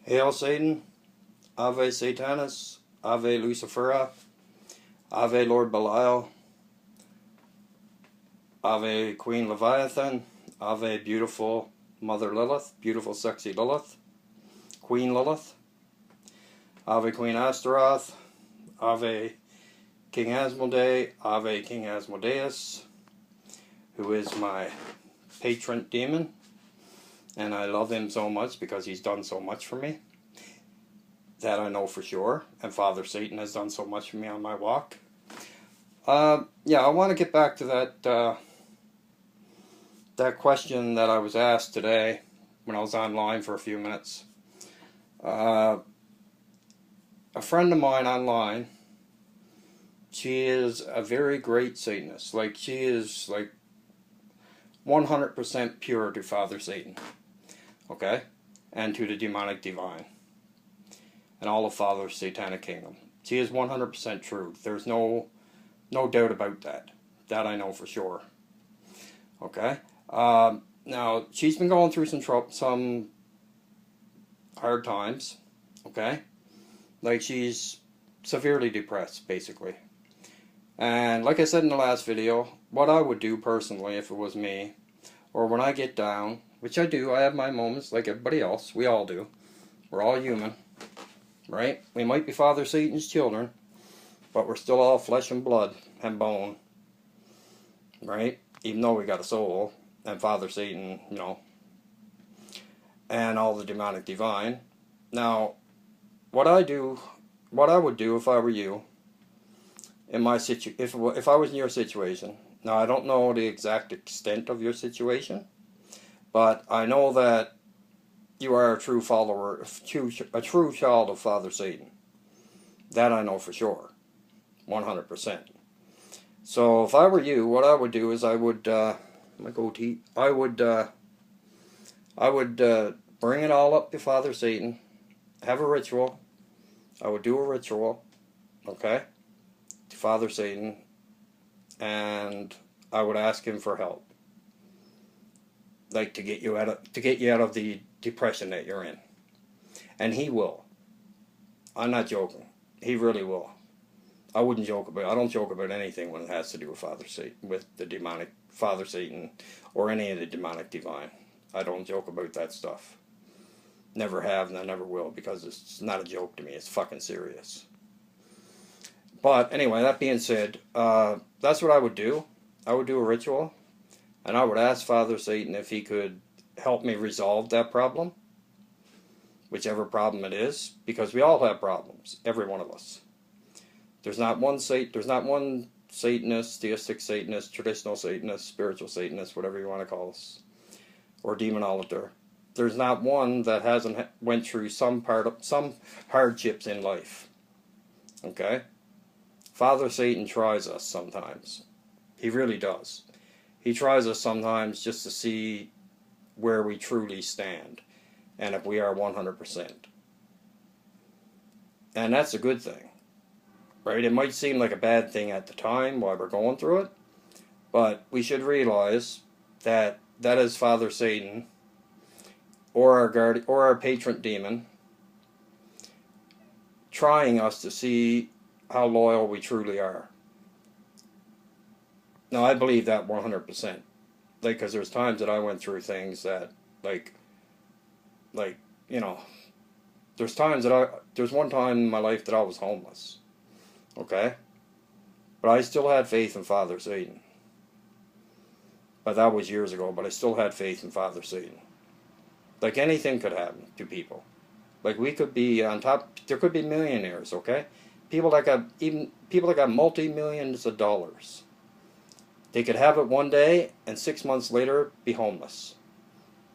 Hail Satan, Ave Satanas, Ave Luciferi, Ave Lord Belial, Ave Queen Leviathan, Ave beautiful Mother Lilith, beautiful sexy Lilith, Queen Lilith, Ave Queen Astaroth, Ave King Asmoday, Ave King Asmodeus, who is my patron demon, and I love him so much because he's done so much for me. That I know for sure. And Father Satan has done so much for me on my walk. Yeah, I want to get back to that question that I was asked today when I was online for a few minutes. A friend of mine online, she is a very great Satanist. Like, she is like 100% pure to Father Satan. Okay? And to the demonic divine. And all of Father's satanic kingdom. She is 100% true. There's no doubt about that. That I know for sure. Okay? Now, she's been going through some hard times. Okay? Like, she's severely depressed, basically. And like I said in the last video, what I would do personally if it was me, or when I get down, which I do, I have my moments like everybody else. We all do. We're all human. Right? We might be Father Satan's children, but we're still all flesh and blood and bone. Right? Even though we got a soul, and Father Satan, you know, and all the demonic divine. Now, what I would do if I were you, in my if I was in your situation. Now, I don't know the exact extent of your situation, but I know that you are a true follower, a true child of Father Satan. That I know for sure. 100%. So if I were you, what I would do is I would, my goatee, I would bring it all up to Father Satan, have a ritual. I would do a ritual, okay, to Father Satan, and I would ask him for help. Like, to get you out of the depression that you're in. And he will. I'm not joking. He really will. I don't joke about anything when it has to do with Father Satan, with the demonic Father Satan, or any of the demonic divine. I don't joke about that stuff. Never have, and I never will, because it's not a joke to me. It's fucking serious. But anyway, that being said, that's what I would do. I would do a ritual, and I would ask Father Satan if he could help me resolve that problem, whichever problem it is, because we all have problems, every one of us. There's not one Satanist, theistic Satanist, traditional Satanist, spiritual Satanist, whatever you want to call us, or demonologer. There's not one that hasn't went through some hardships in life. Okay? Father Satan tries us sometimes. He really does. He tries us sometimes just to see where we truly stand, and if we are 100%. And that's a good thing, right? It might seem like a bad thing at the time while we're going through it, but we should realize that that is Father Satan, or our patron demon, trying us to see how loyal we truly are. Now, I believe that 100%. Like, because there's times that I went through things that, like, you know, there's one time in my life that I was homeless, okay? But I still had faith in Father Satan. But that was years ago, but I still had faith in Father Satan. Like, anything could happen to people. Like, we could be on top, there could be millionaires, okay? People that got multi-millions of dollars. They could have it one day, and 6 months later, be homeless.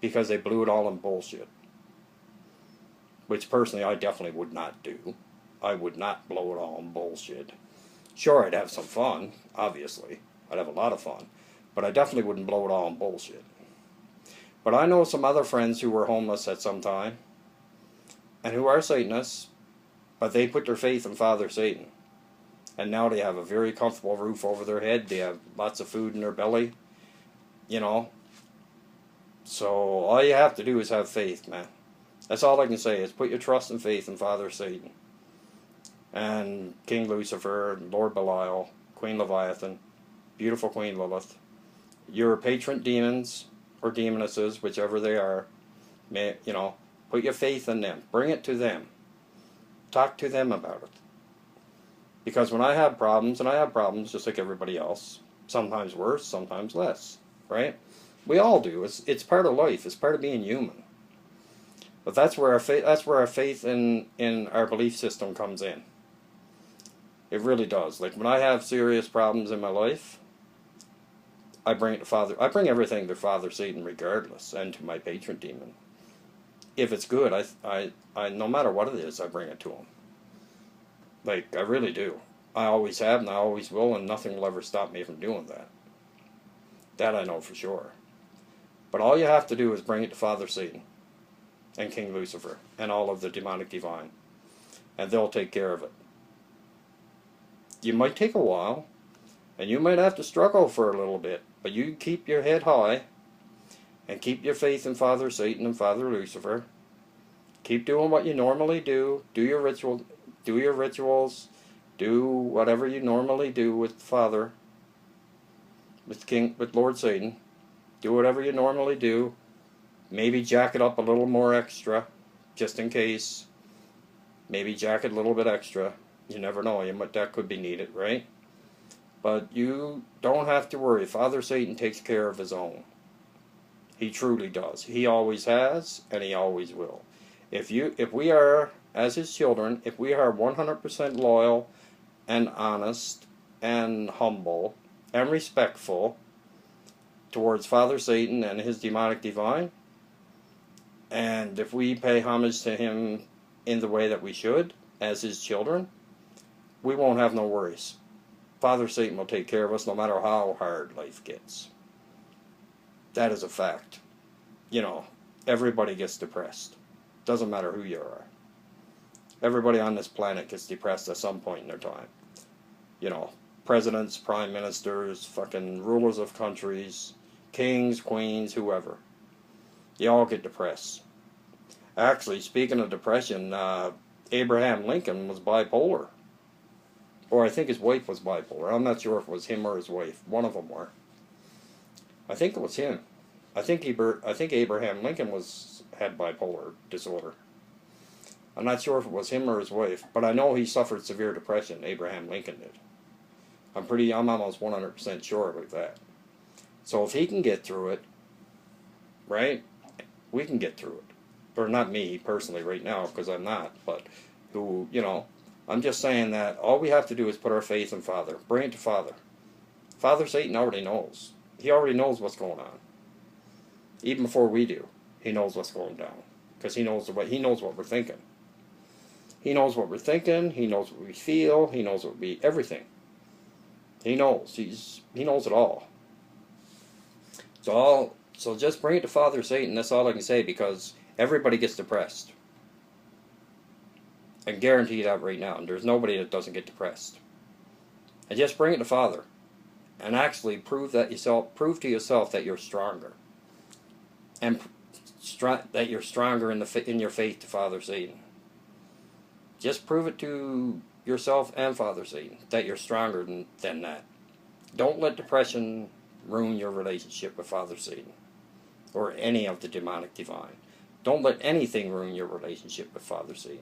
Because they blew it all in bullshit. Which, personally, I definitely would not do. I would not blow it all in bullshit. Sure, I'd have some fun, obviously. I'd have a lot of fun. But I definitely wouldn't blow it all in bullshit. But I know some other friends who were homeless at some time, and who are Satanists, but they put their faith in Father Satan. And now they have a very comfortable roof over their head. They have lots of food in their belly. You know. So all you have to do is have faith, man. That's all I can say, is put your trust and faith in Father Satan and King Lucifer, Lord Belial, Queen Leviathan, beautiful Queen Lilith. Your patron demons or demonesses, whichever they are, put your faith in them. Bring it to them. Talk to them about it. Because when I have problems, and I have problems just like everybody else, sometimes worse, sometimes less, right? We all do. It's part of life. It's part of being human. But that's where our faith in our belief system comes in. It really does. Like when I have serious problems in my life, I bring it to Father. I bring everything to Father Satan regardless, and to my patron demon. If it's good, I no matter what it is, I bring it to him. Like, I really do. I always have, and I always will, and nothing will ever stop me from doing that. That I know for sure. But all you have to do is bring it to Father Satan and King Lucifer and all of the demonic divine, and they'll take care of it. You might take a while, and you might have to struggle for a little bit, but you keep your head high and keep your faith in Father Satan and Father Lucifer. Keep doing what you normally do. Do your rituals. Do whatever you normally do with Father, with Lord Satan. Do whatever you normally do. Maybe jack it up a little more extra, just in case. Maybe jack it a little bit extra. You never know. That could be needed, right? But you don't have to worry. Father Satan takes care of his own. He truly does. He always has, and he always will. If we are, as his children, if we are 100% loyal and honest and humble and respectful towards Father Satan and his demonic divine, and if we pay homage to him in the way that we should, as his children, we won't have no worries. Father Satan will take care of us no matter how hard life gets. That is a fact. Everybody gets depressed. Doesn't matter who you are. Everybody on this planet gets depressed at some point in their time. Presidents, prime ministers, fucking rulers of countries, kings, queens, whoever. You all get depressed. Actually, speaking of depression, Abraham Lincoln was bipolar. Or I think his wife was bipolar. I'm not sure if it was him or his wife. One of them were. I think it was him. I think Abraham Lincoln had bipolar disorder. I'm not sure if it was him or his wife, but I know he suffered severe depression. Abraham Lincoln did. I'm almost 100% sure about that. So if he can get through it, right, we can get through it. Or not me personally right now, because I'm not, but I'm just saying that all we have to do is put our faith in Father. Bring it to Father. Father Satan already knows. He already knows what's going on. Even before we do, he knows what's going down. Because he knows what we're thinking. He knows what we're thinking. He knows what we feel. He knows everything. He knows. He knows it all. So just bring it to Father Satan. That's all I can say, because everybody gets depressed. I can guarantee you that right now. And there's nobody that doesn't get depressed. And just bring it to Father. And actually prove to yourself that you're stronger. And that you're stronger in your faith to Father Satan. Just prove it to yourself and Father Satan that you're stronger than that. Don't let depression ruin your relationship with Father Satan or any of the demonic divine. Don't let anything ruin your relationship with Father Satan.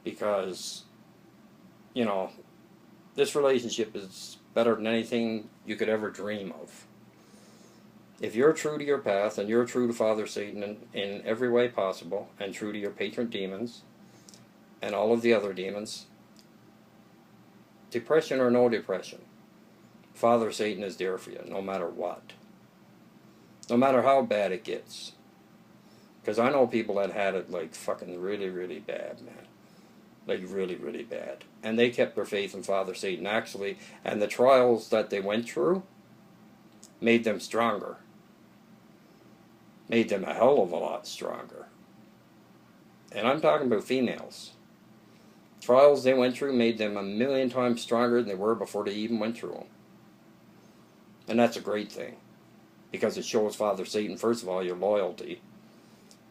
Because, this relationship is better than anything you could ever dream of. If you're true to your path and you're true to Father Satan in every way possible, and true to your patron demons and all of the other demons, depression or no depression, Father Satan is there for you no matter what. No matter how bad it gets. Because I know people that had it like fucking really, really bad, man. Like really, really bad. And they kept their faith in Father Satan, actually. And the trials that they went through made them stronger. Made them a hell of a lot stronger. And I'm talking about females. Trials they went through made them 1,000,000 times stronger than they were before they even went through them. And that's a great thing. Because it shows Father Satan, first of all, your loyalty.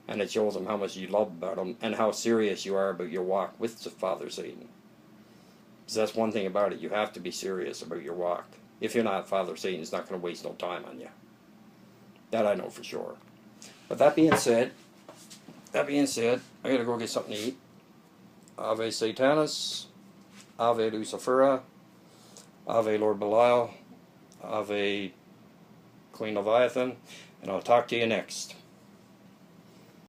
And it shows them how much you love about them and how serious you are about your walk with Father Satan. Because that's one thing about it. You have to be serious about your walk. If you're not, Father Satan's not going to waste no time on you. That I know for sure. But that being said, I got to go get something to eat. Ave Satanas, Ave Luciferi, Ave Lord Belial, Ave Queen Leviathan, and I'll talk to you next.